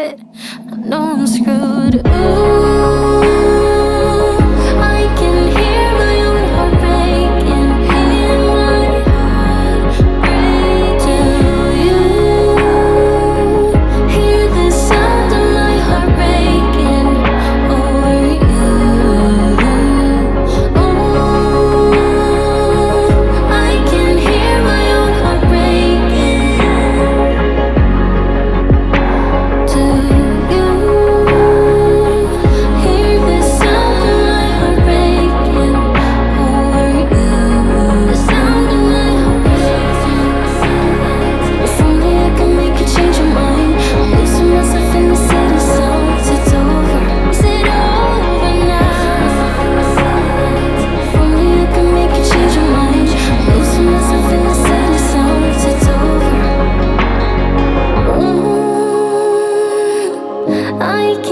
but I know I'm screwed. Ooh, I can hear my own heart breaking. Hear my heart break. Do you hear the sound of my heart breaking over you? Oh, I can hear my own heart breaking. Do you hear the sound of my heart breaking over you? The sound of my heart breaking. If only I could make you change your mind. I'm losing myself in the city songs. It's over. Is it over now? If only I could make you change your mind. I'm losing myself in the city songs. It's over. Ooh, I can